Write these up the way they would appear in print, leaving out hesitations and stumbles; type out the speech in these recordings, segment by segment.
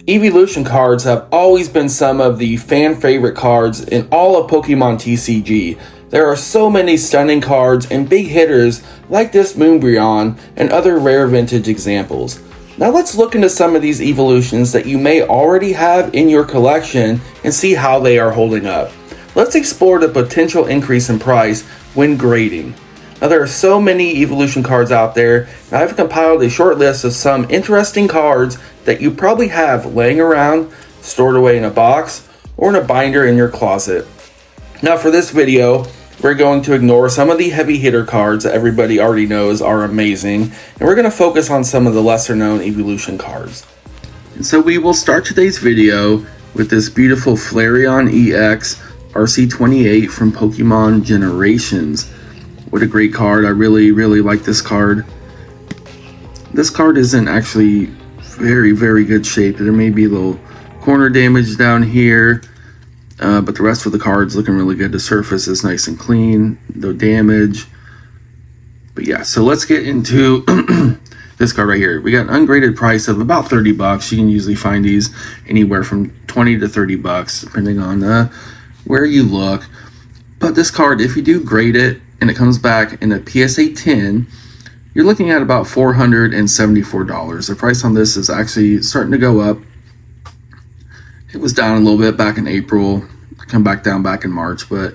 Evolution cards have always been some of the fan favorite cards in all of Pokemon TCG. There are so many stunning cards and big hitters like this Vaporeon and other rare vintage examples. Now let's look into some of these evolutions that you may already have in your collection and see how they are holding up. Let's explore the potential increase in price when grading. Now there are so many evolution cards out there, and I've compiled a short list of some interesting cards that you probably have laying around, stored away in a box, or in a binder in your closet. Now for this video, we're going to ignore some of the heavy hitter cards that everybody already knows are amazing, and we're going to focus on some of the lesser known evolution cards. And so we will start today's video with this beautiful Flareon EX RC28 from Pokemon Generations. What a great card. I really like this card. This card is in actually very good shape. There may be a little corner damage down here, but the rest of the card's looking really good. The surface is nice and clean, no damage. But yeah, so let's get into this card right here. We got an ungraded price of about 30 bucks. You can usually find these anywhere from 20 to 30 bucks, depending on where you look. But this card, if you do grade it, and it comes back in a PSA 10, you're looking at about $474. The price on this is actually starting to go up. It was down a little bit back in April, come back down back in March, but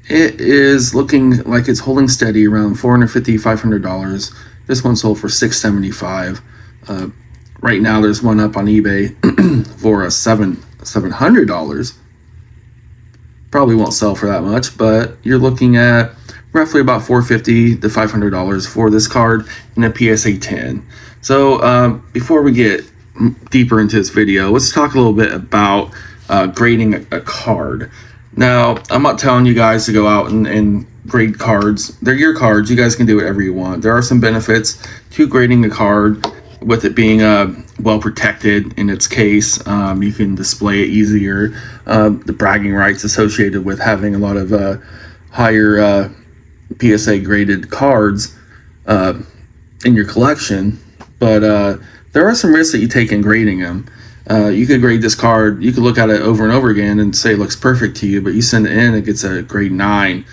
it is looking like it's holding steady around $450, $500. This one sold for $675. Right now there's one up on eBay for $700. Probably won't sell for that much, but you're looking at roughly about $450 to $500 for this card in a PSA 10. So before we get deeper into this video, let's talk a little bit about grading a card. Now, I'm not telling you guys to go out and grade cards. They're your cards. You guys can do whatever you want. There are some benefits to grading a card, with it being well protected in its case. You can display it easier. The bragging rights associated with having a lot of higher PSA graded cards in your collection, but there are some risks that you take in grading them. You could grade this card, you could look at it over and over again and say it looks perfect to you, but you send it in, it gets a grade 9.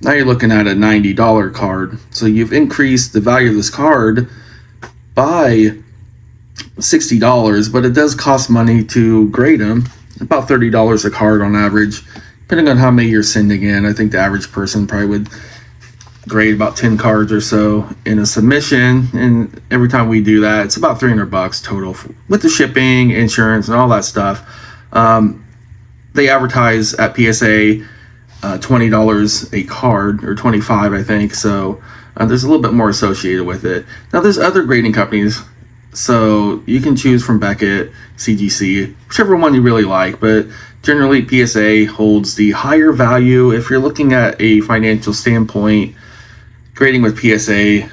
Now you're looking at a $90 card. So you've increased the value of this card by $60, but it does cost money to grade them, about $30 a card on average, depending on how many you're sending in. I think the average person probably would grade about 10 cards or so in a submission, and every time we do that, it's about $300 total with the shipping, insurance, and all that stuff. They advertise at PSA $20 a card, or $25 I think, so there's a little bit more associated with it. Now there's other grading companies, so you can choose from Beckett, CGC, whichever one you really like, but generally PSA holds the higher value. If you're looking at a financial standpoint, grading with PSA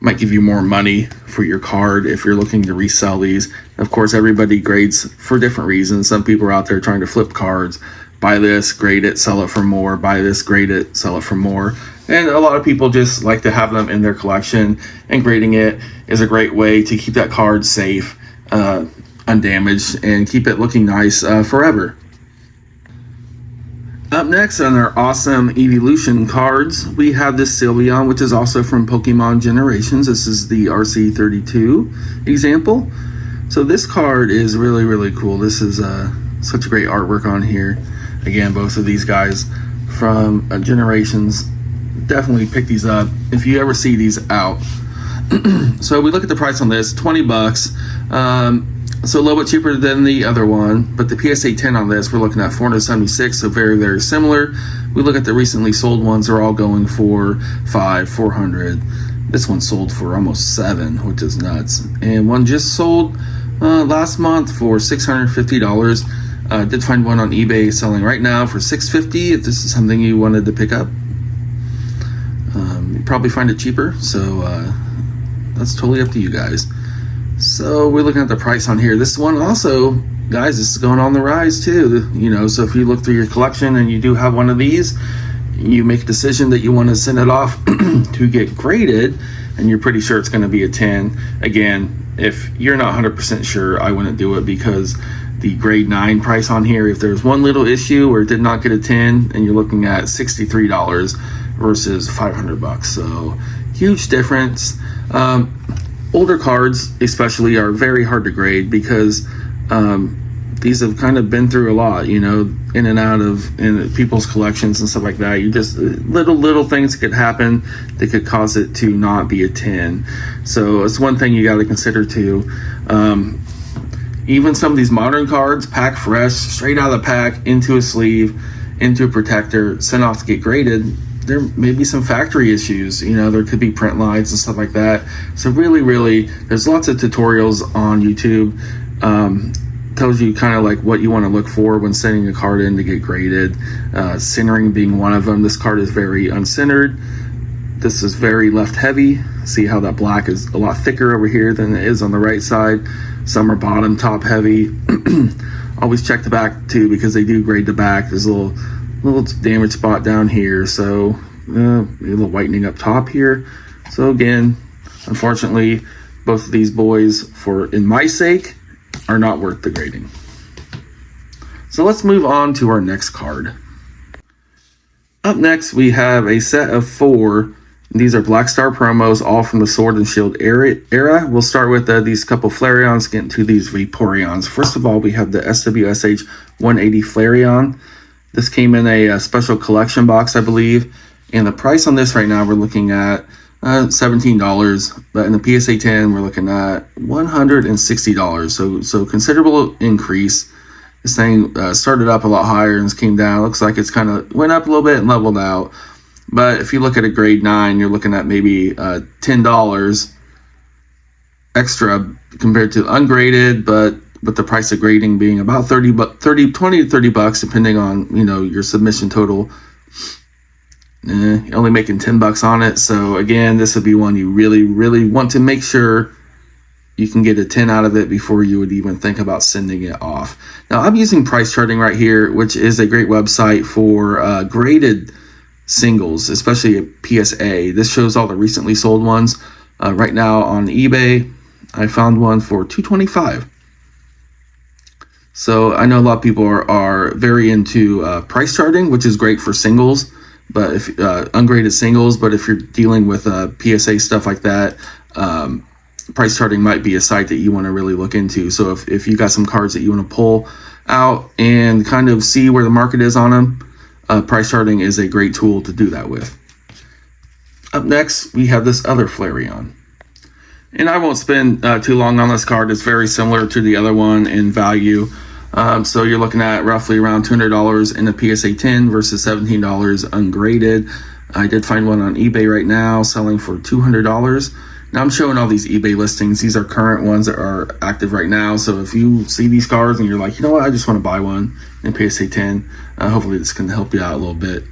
might give you more money for your card if you're looking to resell these. Of course, everybody grades for different reasons. Some people are out there trying to flip cards. Buy this, grade it, sell it for more. Buy this, grade it, sell it for more. And a lot of people just like to have them in their collection, and grading it is a great way to keep that card safe, undamaged, and keep it looking nice forever. Up next on our awesome evolution cards, we have this Silveon, which is also from Pokemon Generations. This is the RC32 example. So this card is really cool. This is such great artwork on here. Again, both of these guys from Generations, definitely pick these up if you ever see these out. So we look at the price on this, 20 bucks. So a little bit cheaper than the other one, but the PSA 10 on this, we're looking at 476, so very similar. We look at the recently sold ones, they're all going for $400. This one sold for almost $700, which is nuts. And one just sold last month for $650. Did find one on eBay selling right now for $650. If this is something you wanted to pick up, you probably find it cheaper, so that's totally up to you guys. So we're looking at the price on here. This one also, guys, this is going on the rise too. You know, so if you look through your collection and you do have one of these, you make a decision that you want to send it off to get graded, and you're pretty sure it's going to be a 10. Again, if you're not 100% sure, I wouldn't do it, because the grade 9 price on here, if there's one little issue where it did not get a 10, and you're looking at $63 versus $500. So huge difference. Older cards especially are very hard to grade, because these have kind of been through a lot, you know, in and out of in people's collections and stuff like that. You just little things could happen that could cause it to not be a 10. So it's one thing you got to consider too. Even some of these modern cards, pack fresh, straight out of the pack, into a sleeve, into a protector, sent off to get graded, there may be some factory issues. You know, there could be print lines and stuff like that. So really, there's lots of tutorials on YouTube. Tells you kind of like what you want to look for when sending a card in to get graded. Centering being one of them. This card is very uncentered. This is very left heavy. See how that black is a lot thicker over here than it is on the right side. Some are bottom, top heavy. Always check the back too, because they do grade the back. There's a little damage spot down here, so a little whitening up top here. So again, unfortunately, both of these boys, for in my sake, are not worth the grading. So let's move on to our next card. Up next, we have a set of 4. These are Black Star promos, all from the Sword and Shield era. We'll start with these couple Flareons, get into these Vaporeons. First of all, we have the SWSH 180 Flareon. This came in a special collection box, I believe. And the price on this right now, we're looking at $17. But in the PSA 10, we're looking at $160. So considerable increase. This thing started up a lot higher and came down. Looks like it's kind of went up a little bit and leveled out. But if you look at a grade 9, you're looking at maybe $10 extra compared to ungraded, but the price of grading being about 20 to 30 bucks, depending on, you know, your submission total. You're only making $10 on it. So again, this would be one you really want to make sure you can get a 10 out of it before you would even think about sending it off. Now, I'm using Price Charting right here, which is a great website for graded singles, especially a PSA. This shows all the recently sold ones. Right now on eBay, I found one for $225. So I know a lot of people are very into price charting, which is great for singles, but if ungraded singles. But if you're dealing with PSA stuff like that, price charting might be a site that you want to really look into. So if you got some cards that you want to pull out and kind of see where the market is on them, price charting is a great tool to do that with. Up next, we have this other Flareon. And I won't spend too long on this card. It's very similar to the other one in value. So you're looking at roughly around $200 in the PSA 10 versus $17 ungraded. I did find one on eBay right now selling for $200. Now I'm showing all these eBay listings. These are current ones that are active right now. So if you see these cards and you're like, you know what, I just want to buy one in PSA 10, hopefully this can help you out a little bit.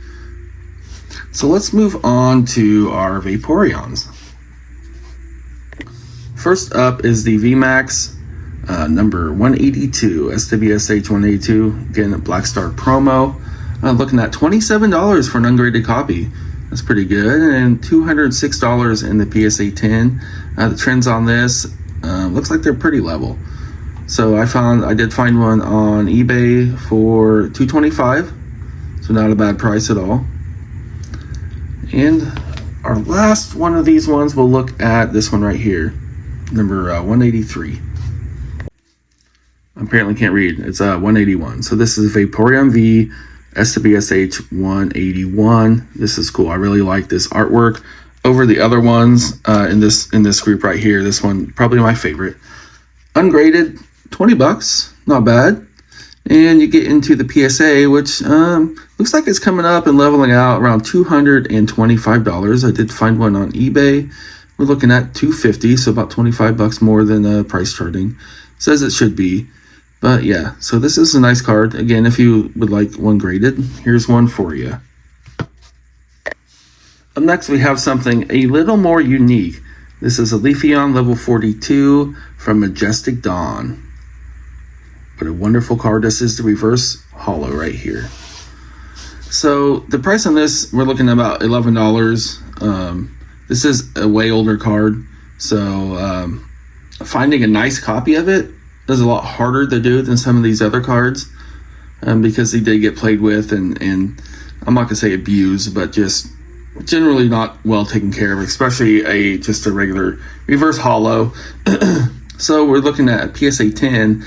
So let's move on to our Vaporeons. First up is the VMAX number 182, SWSH 182, again, a Black Star promo. Looking at $27 for an ungraded copy. That's pretty good. And $206 in the PSA 10. The trends on this looks like they're pretty level. So I did find one on eBay for $225. So not a bad price at all. And our last one of these ones, we'll look at this one right here, number 183. I apparently can't read. It's 181. So this is Vaporeon V SWSH 181. This is cool. I really like this artwork over the other ones in this group right here. This one probably my favorite. Ungraded, $20, not bad. And you get into the PSA, which looks like it's coming up and leveling out around $225. I did find one on eBay. We're looking at $250, so about $25 more than price charting says it should be. But yeah, so this is a nice card. Again, if you would like one graded, here's one for you. Up next, we have something a little more unique. This is a Leafeon level 42 from Majestic Dawn. What a wonderful card. This is the reverse holo right here. So the price on this, we're looking at about $11. This is a way older card, so finding a nice copy of it is a lot harder to do than some of these other cards, because they did get played with and I'm not gonna say abused, but just generally not well taken care of, especially just a regular reverse holo. So we're looking at PSA 10.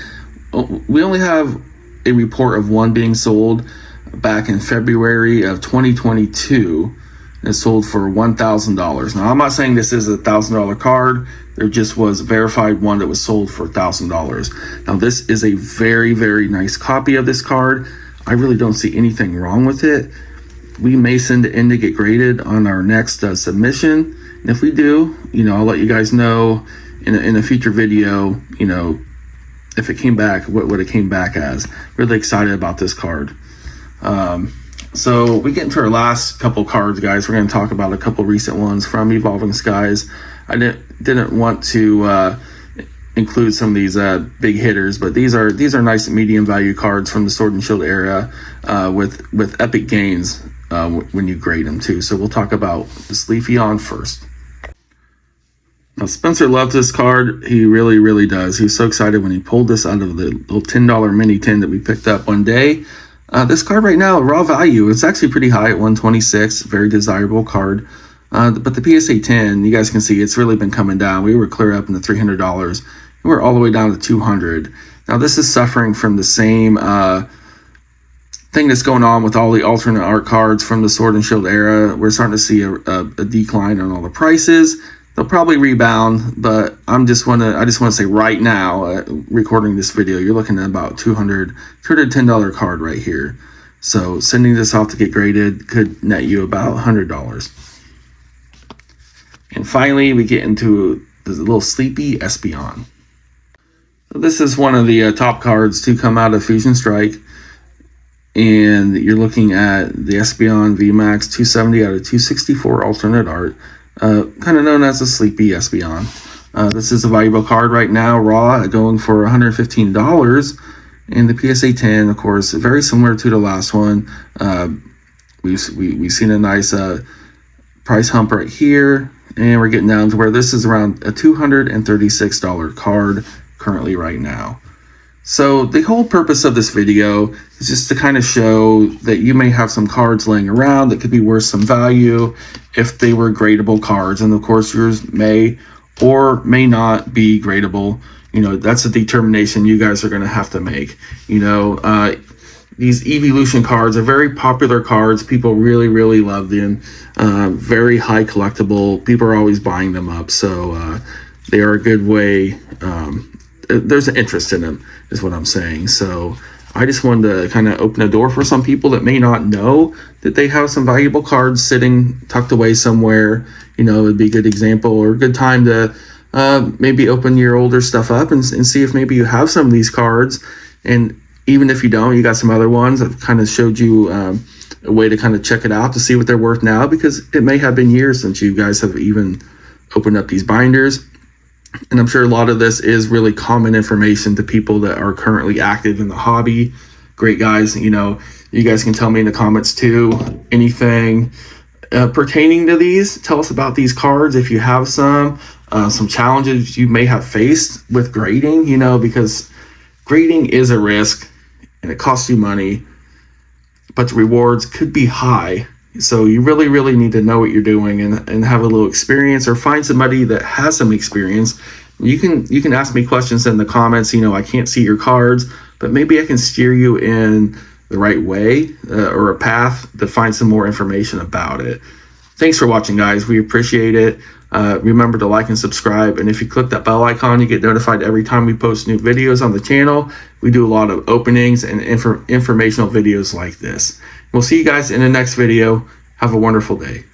We only have a report of one being sold back in February of 2022. It sold for $1,000. Now, I'm not saying this is a $1,000 card. There just was a verified one that was sold for $1,000. Now, this is a very, very nice copy of this card. I really don't see anything wrong with it. We may send it in to get graded on our next submission. And if we do, I'll let you guys know in a future video, if it came back, what it came back as. Really excited about this card. So we get into our last couple cards, guys. We're going to talk about a couple recent ones from Evolving Skies. I didn't want to include some of these big hitters, but these are nice medium value cards from the Sword and Shield era, with epic gains when you grade them too. So we'll talk about this Leafeon first. Now, Spencer loves this card. He really, really does. He was so excited when he pulled this out of the little $10 mini tin that we picked up one day. This card right now, raw value, it's actually pretty high at 126. Very desirable card. But the PSA 10, you guys can see it's really been coming down. We were clear up in the $300. We're all the way down to $200. Now, this is suffering from the same thing that's going on with all the alternate art cards from the Sword and Shield era. We're starting to see a decline on all the prices. They'll probably rebound, but I just want to say right now, recording this video, you're looking at about $210 card right here. So sending this off to get graded could net you about $100. And finally, we get into the little sleepy Espeon. So this is one of the top cards to come out of Fusion Strike. And you're looking at the Espeon VMAX 270 out of 264 alternate art. Kind of known as a sleepy Espeon. This is a valuable card right now, raw, going for $115. And the PSA 10, of course, very similar to the last one. We've seen a nice price hump right here, and we're getting down to where this is around a $236 card currently right now. So the whole purpose of this video is just to kind of show that you may have some cards laying around that could be worth some value if they were gradable cards. And of course, yours may or may not be gradable. That's a determination you guys are going to have to make. These Evolution cards are very popular cards. People really, really love them. Very high collectible. People are always buying them up. So they are a good way. There's an interest in them, is what I'm saying. So I just wanted to kind of open a door for some people that may not know that they have some valuable cards sitting tucked away somewhere. It'd be a good example or a good time to maybe open your older stuff up and see if maybe you have some of these cards. And even if you don't, you got some other ones. I've kind of showed you a way to kind of check it out to see what they're worth now, because it may have been years since you guys have even opened up these binders. And I'm sure a lot of this is really common information to people that are currently active in the hobby. Great, guys. You guys can tell me in the comments too, anything pertaining to these. Tell us about these cards if you have some challenges you may have faced with grading, because grading is a risk and it costs you money, but the rewards could be high. So you really, really need to know what you're doing and have a little experience, or find somebody that has some experience. You can ask me questions in the comments. I can't see your cards, but maybe I can steer you in the right way or a path to find some more information about it. Thanks for watching, guys. We appreciate it. Remember to like and subscribe. And if you click that bell icon, you get notified every time we post new videos on the channel. We do a lot of openings and informational videos like this. We'll see you guys in the next video. Have a wonderful day.